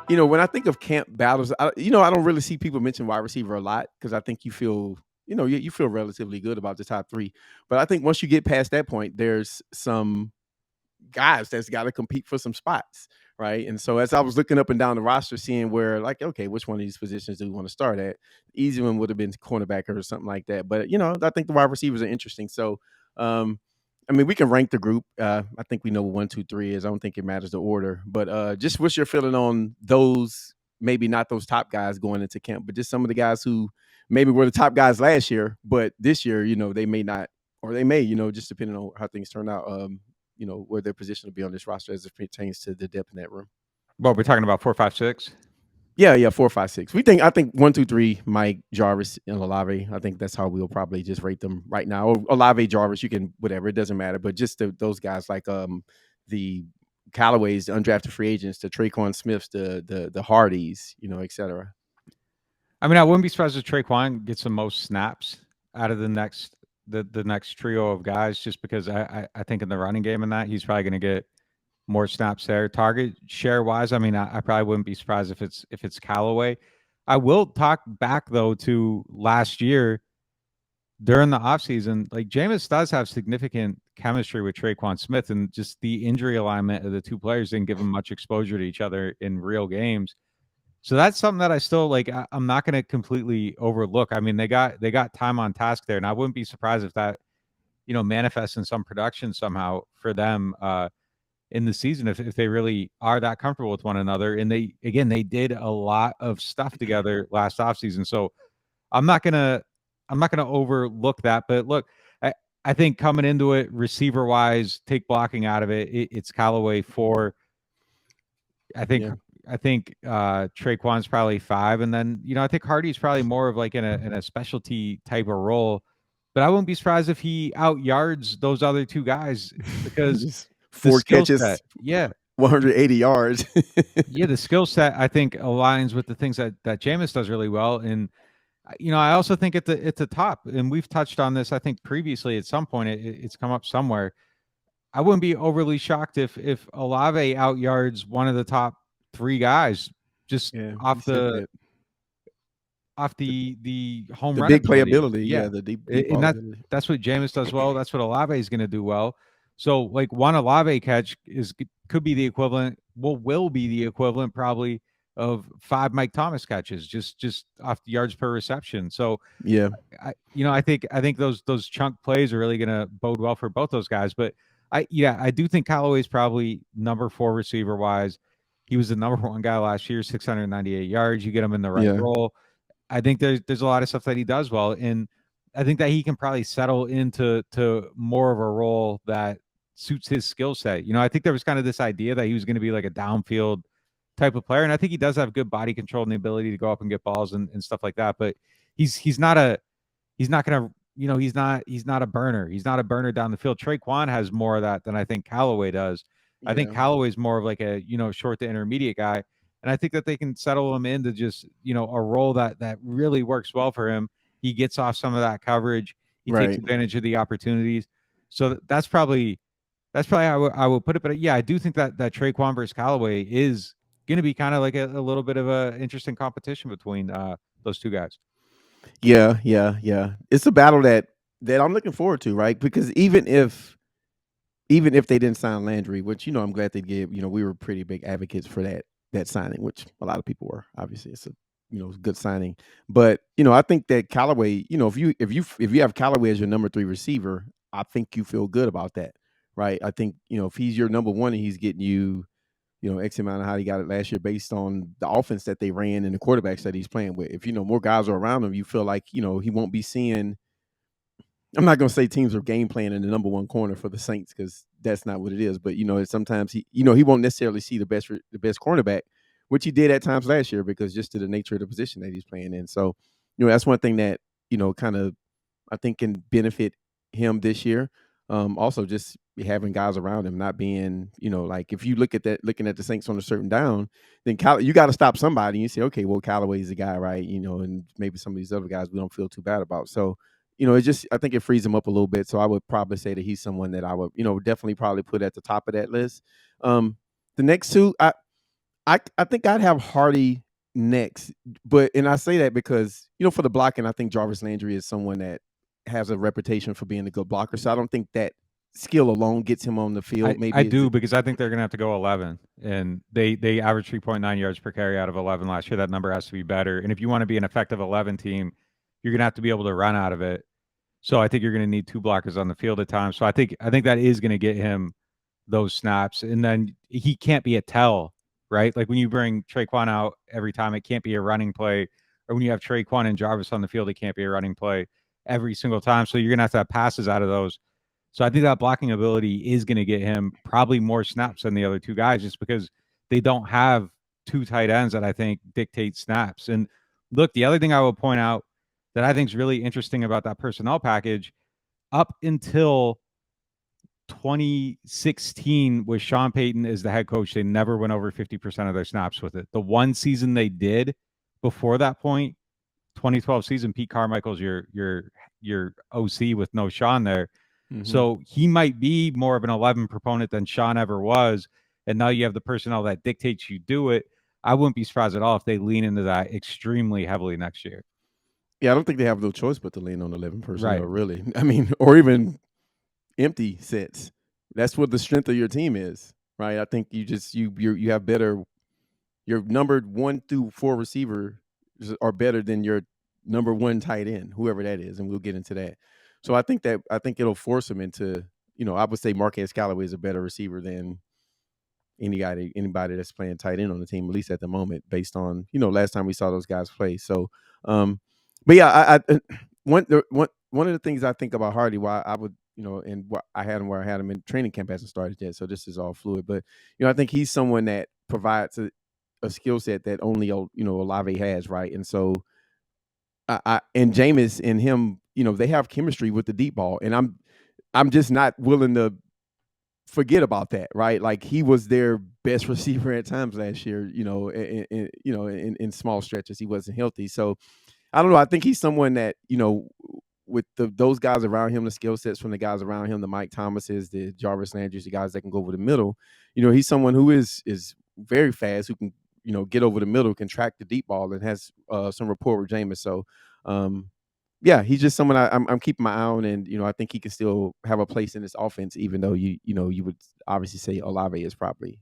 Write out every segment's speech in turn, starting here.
When I think of camp battles, I don't really see people mention wide receiver a lot because I think you feel, you feel relatively good about the top three. But I think once you get past that point, there's some guys that's got to compete for some spots, right? And so as I was looking up and down the roster, seeing where like, okay, which one of these positions do we want to start at? The easy one would have been cornerback or something like that. But I think the wide receivers are interesting. So, um, I mean, we can rank the group. I think we know what 1, 2, 3 is. I don't think it matters the order, but just what's your feeling on those? Maybe not those top guys going into camp, but just some of the guys who maybe were the top guys last year, but this year, they may not, or they may, just depending on how things turn out. Where their position will be on this roster as it pertains to the depth in that room. Well, we're talking about 4, 5, 6. Yeah, 4, 5, 6. I think 1, 2, 3, Mike, Jarvis, and Olave. I think that's how we'll probably just rate them right now. Or Olave, Jarvis, you can whatever, it doesn't matter. But just those guys like the Callaways, the undrafted free agents, the Tre'Quan Smiths, the Hardys, et cetera. I mean, I wouldn't be surprised if Tre'Quan gets the most snaps out of the next trio of guys, just because I think in the running game and that he's probably going to get more snaps there. Target share wise, I mean, I probably wouldn't be surprised if it's Callaway. I will talk back though to last year during the offseason. Like Jameis does have significant chemistry with Tre'Quan Smith, and just the injury alignment of the two players didn't give them much exposure to each other in real games. So that's something that I still like. I'm not going to completely overlook. I mean, they got time on task there, and I wouldn't be surprised if that manifests in some production somehow for them in the season if they really are that comfortable with one another. And they did a lot of stuff together last offseason. So I'm not gonna overlook that. But look, I think coming into it, receiver wise, take blocking out of it, it's Callaway 4. I think Yeah. Tre'Quan's probably 5, and then I think Hardy's probably more of like in a specialty type of role. But I wouldn't be surprised if he out yards those other two guys because Just the 4 skill set, catches, yeah, 180 yards. yeah, the skill set I think aligns with the things that Jameis does really well. And I also think at the top, and we've touched on this I think previously at some point, it's come up somewhere. I wouldn't be overly shocked if Olave out yards one of the top 3 guys just Yeah, you off said the that. home The run big ability. playability, Yeah, yeah, the deep and ball ability. that's what Jameis does well. That's what Olave is going to do well. So like one Olave catch could be the equivalent. Will be the equivalent probably of 5 Mike Thomas catches just off the yards per reception. So Yeah, I think those chunk plays are really going to bode well for both those guys. But I do think Callaway's probably number 4 receiver wise. He was the number 1 guy last year, 698 yards. You get him in the right yeah, role. I think there's a lot of stuff that he does well, and I think that he can probably settle into more of a role that suits his skill set. I think there was kind of this idea that he was going to be like a downfield type of player, and I think he does have good body control and the ability to go up and get balls and stuff like that. But he's not gonna he's not a burner. He's not a burner down the field. Tre'Quan has more of that than I think Callaway does. I think yeah. Callaway's more of like a short to intermediate guy. And I think that they can settle him into just, a role that really works well for him. He gets off some of that coverage. He takes Right. advantage of the opportunities. So that's probably how I would put it. But yeah, I do think that Tre'Quan versus Callaway is going to be kind of like a little bit of a interesting competition between those two guys. Yeah, yeah, yeah. It's a battle that I'm looking forward to, right? Because even if they didn't sign Landry, which I'm glad they did, we were pretty big advocates for that signing, which a lot of people were. Obviously, it's a good signing. But I think that Callaway, if you have Callaway as your number 3 receiver, I think you feel good about that, right? I think if he's your number 1 and he's getting you, X amount of how he got it last year based on the offense that they ran and the quarterbacks that he's playing with. If more guys are around him, you feel like he won't be seeing. I'm not going to say teams are game playing in the number 1 corner for the Saints because that's not what it is. But sometimes he won't necessarily see the best cornerback, which he did at times last year because just to the nature of the position that he's playing in. So that's one thing that kind of I think can benefit him this year. Also, just having guys around him, not being like if you looking at the Saints on a certain down, then you got to stop somebody. And you say, okay, well, Callaway's the guy, right? And maybe some of these other guys we don't feel too bad about. So it just I think it frees him up a little bit. So I would probably say that he's someone that I would definitely probably put at the top of that list. The next two, I think I'd have Hardy next, but and I say that because, for the blocking, I think Jarvis Landry is someone that has a reputation for being a good blocker, so I don't think that skill alone gets him on the field. I Maybe do because I think they're gonna have to go 11, and they average 3.9 yards per carry out of 11 last year. That number has to be better, and if you want to be an effective 11 team, you're gonna have to be able to run out of it. So I think you're gonna need 2 blockers on the field at times. So I think that is gonna get him those snaps, and then he can't be a tell, right? Like when you bring Tre'Quan out every time, it can't be a running play, or when you have Tre'Quan and Jarvis on the field, it can't be a running play every single time. So you're gonna have to have passes out of those. So I think that blocking ability is going to get him probably more snaps than the other two guys, just because they don't have two tight ends that I think dictate snaps. And look, the other thing I will point out that I think is really interesting about that personnel package, up until 2016 with Sean Payton as the head coach, they never went over 50% of their snaps with it. The one season they did before that point, 2012 season, Pete Carmichael's your OC with no Sean there. Mhm. So he might be more of an 11 proponent than Sean ever was. And now you have the personnel that dictates you do it. I wouldn't be surprised at all if they lean into that extremely heavily next year. Yeah, I don't think they have no choice but to lean on 11 personnel, Right. really. I mean, or even empty sets. That's what the strength of your team is, right? I think you have better. Your numbered 1 through 4 receivers are better than your number 1 tight end, whoever that is, and we'll get into that. So I think it'll force them into, I would say Marquez Callaway is a better receiver than anybody that's playing tight end on the team, at least at the moment, based on, last time we saw those guys play. So, but yeah, one of the things I think about Hardy, why I would, and what I had him where I had him in training camp hasn't started yet, so this is all fluid. But I think he's someone that provides a skill set that only Olave has, right? And so and Jameis and him, they have chemistry with the deep ball, and I'm just not willing to forget about that, right? Like he was their best receiver at times last year, in small stretches. He wasn't healthy. So I don't know. I think he's someone that, with those guys around him, the skill sets from the guys around him, the Mike Thomases, the Jarvis Landry's, the guys that can go over the middle, he's someone who is very fast, who can, get over the middle, can track the deep ball, and has some rapport with Jameis. So yeah, he's just someone I'm keeping my eye on, and I think he can still have a place in this offense, even though you would obviously say Olave is probably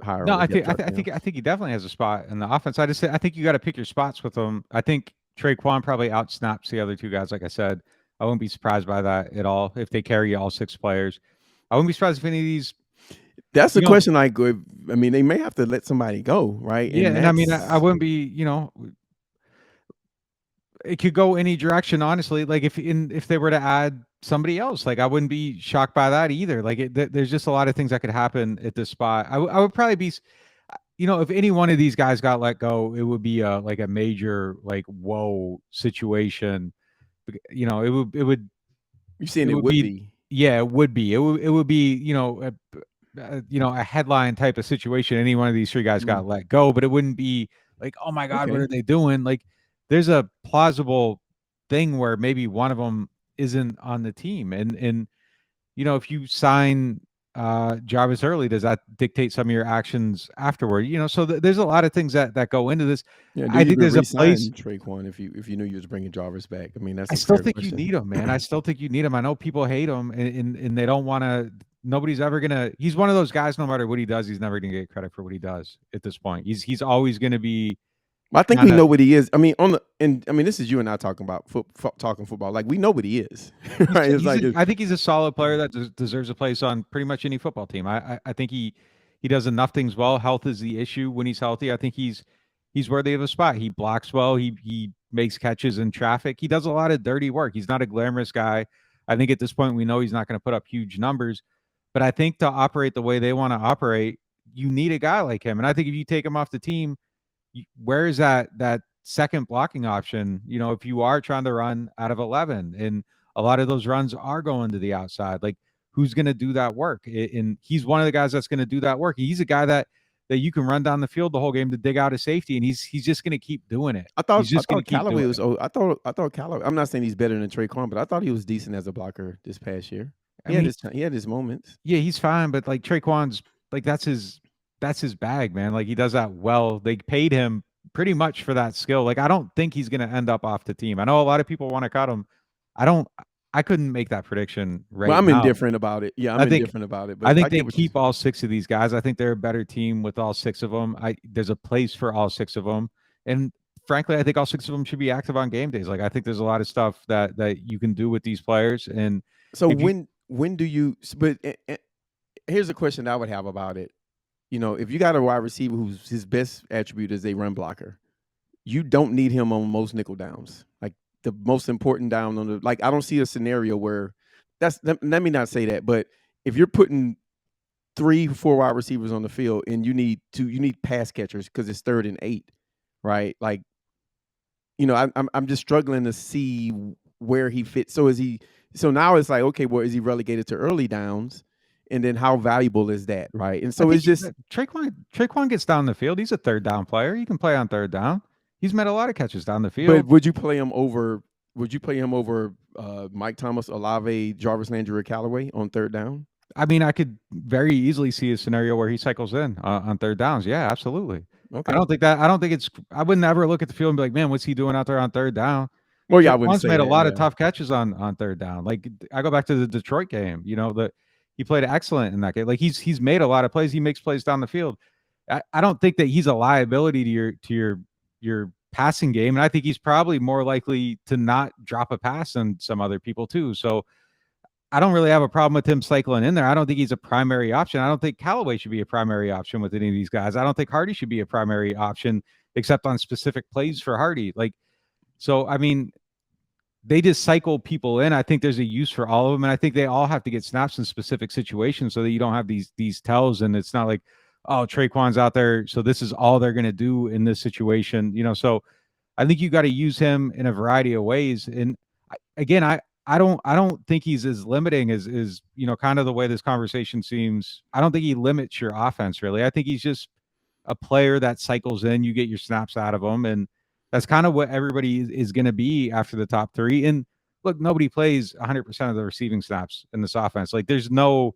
higher No, on the I depth think I, chart th- I than him. think I think he definitely has a spot in the offense. I think you got to pick your spots with him. I think Tre'Quan probably outsnaps the other two guys. Like I said, I wouldn't be surprised by that at all if they carry all six players. I wouldn't be surprised if any of these, That's the you know, question. Like, I mean, they may have to let somebody go, right? yeah. And And I mean, I that's wouldn't be, it could go any direction. Honestly, like if they were to add somebody else, like I wouldn't be shocked by that either. Like there's just a lot of things that could happen at this spot. I would probably be if any one of these guys got let go, it would be like a major like whoa situation. It would you're saying it it would would be, be yeah, it would be. It would be a headline type of situation. Any one of these three guys mm, got let go, but it wouldn't be like, oh my god, what okay. are they doing? Like there's a plausible thing where maybe one of them isn't on the team, and if you sign Jarvis early, does that dictate some of your actions afterward? So there's a lot of things that go into this. Yeah. Do I you think even there's a place. re-sign Tre'Quan if you knew you was bringing Jarvis back? I mean, that's I a still fair think you question. need him, man. I still think you need him. I know people hate him, and they don't want to. Nobody's ever gonna. He's one of those guys. No matter what he does, he's never gonna get credit for what he does. At this point, he's always gonna be I think we kind of. know what he is. I mean, this is you and I talking about talking football. Like we know what he is, right? It's like I think he's a solid player that deserves a place on pretty much any football team. I think he does enough things well. Health is the issue when he's healthy. I think he's worthy of a spot. He blocks well. He makes catches in traffic. He does a lot of dirty work. He's not a glamorous guy. I think at this point we know he's not going to put up huge numbers, but I think to operate the way they want to operate, you need a guy like him. And I think if you take him off the team, where is that second blocking option? If you are trying to run out of 11, and a lot of those runs are going to the outside, like who's going to do that work? And he's one of the guys that's going to do that work. He's a guy that you can run down the field the whole game to dig out a safety, and he's just going to keep doing it. I He's thought I just going to thought keep Callaway doing was. it. Oh, I thought Callaway. I'm not saying he's better than Tre'Quan, but I thought he was decent as a blocker this past year. I mean, He had his moments. yeah, he's fine, but like Traquan's like that's his that's his bag, man. Like he does that well. They paid him pretty much for that skill. Like I don't think he's going to end up off the team. I know a lot of people want to cut him. I don't. I couldn't make that prediction Well, right I'm now. indifferent about it. Yeah, I'm I think indifferent about it, I but I think they get what you're keep saying. all 6 of these guys. I think they're a better team with all 6 of them. There's a place for all 6 of them, and frankly, I think all 6 of them should be active on game days. Like I think there's a lot of stuff that you can do with these players, and So if you, when do you? But here's a question I would have about it. If you got a wide receiver whose his best attribute is a run blocker, you don't need him on most nickel downs. Like the most important down on the like, I don't see a scenario where let me not say that, but if you're putting 3, 4 wide receivers on the field and you need pass catchers because it's 3rd and 8, right? Like, I'm just struggling to see where he fits. So now it's like, okay, well, is he relegated to early downs? And then how valuable is that, right? And I so think it's just, Tre'Quan gets down the field. He's a 3rd down player. He can play on 3rd down. He's made a lot of catches down the but field. would you play him over Mike Thomas, Olave, Jarvis Landry, or Callaway on 3rd down? I mean, I could very easily see a scenario where he cycles in on 3rd downs. Yeah, absolutely. Okay. I don't think it's. I would never look at the field and be like, man, what's he doing out there on 3rd down? Well, yeah, I wouldn't Tre'Quan's say made a that. lot of Yeah. tough catches on 3rd down. Like I go back to the Detroit game. That he played excellent in that game. Like he's made a lot of plays. He makes plays down the field. I don't think that he's a liability to your passing game, and I think he's probably more likely to not drop a pass than some other people too. So I don't really have a problem with him cycling in there. I don't think he's a primary option. I don't think Callaway should be a primary option with any of these guys. I don't think Hardy should be a primary option except on specific plays for Hardy. Like, so, I mean, they just cycle people in. I think there's a use for all of them, and I think they all have to get snaps in specific situations so that you don't have these tells, and it's not like, oh, Tre'Quan's out there, so this is all they're going to do in this situation. So I think you got to use him in a variety of ways. And again, I don't think he's as limiting as kind of the way this conversation seems. I don't think he limits your offense really. I think he's just a player that cycles in. You get your snaps out of him, and that's kind of what everybody is going to be after the top 3. And look, nobody plays 100% of the receiving snaps in this offense. Like there's no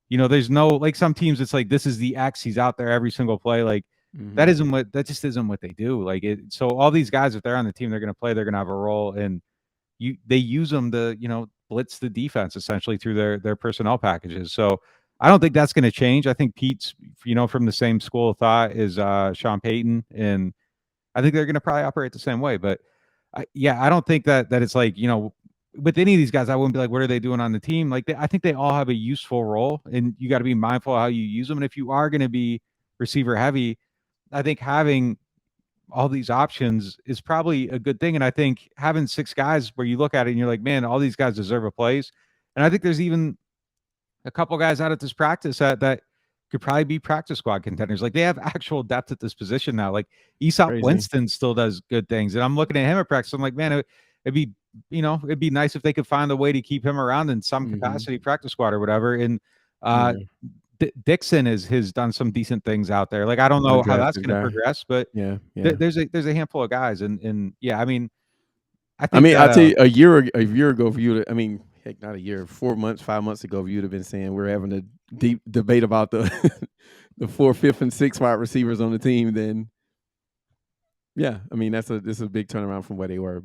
like some teams. It's like this is the X. He's out there every single play. Like Hmm. that just isn't what they do. Like so all these guys, if they're on the team, they're going to play. They're going to have a role, and they use them to blitz the defense essentially through their personnel packages. So I don't think that's going to change. I think Pete's from the same school of thought as Sean Payton, and I think they're going to probably operate the same way. But I don't think that it's like with any of these guys, I wouldn't be like, what are they doing on the team? Like I think they all have a useful role, and you got to be mindful of how you use them. And if you are going to be receiver heavy, I think having all these options is probably a good thing. And I think having 6 guys where you look at it and you're like, man, all these guys deserve a place. And I think there's even a couple guys out at this practice that could probably be practice squad contenders. Like they have actual depth at this position now. Like Aesop Crazy. Winston still does good things. And I'm looking at him at practice. I'm like, man, it'd be nice if they could find a way to keep him around in some Hmm. capacity, practice squad or whatever. And uh, Yeah. Dixon has done some decent things out there. Like I don't know how that's Undrafted going to guy. progress, but Yeah. Yeah. there's a handful of guys, and yeah, I mean, I I think mean, that I'll tell you, a year ago, if you would, I mean, heck, not a year, 4 months, 5 months ago, if you'd have been saying we're having a deep debate about the the 4th, 5th, and 6th wide receivers on the team, then yeah, I mean, this is a big turnaround from where they were.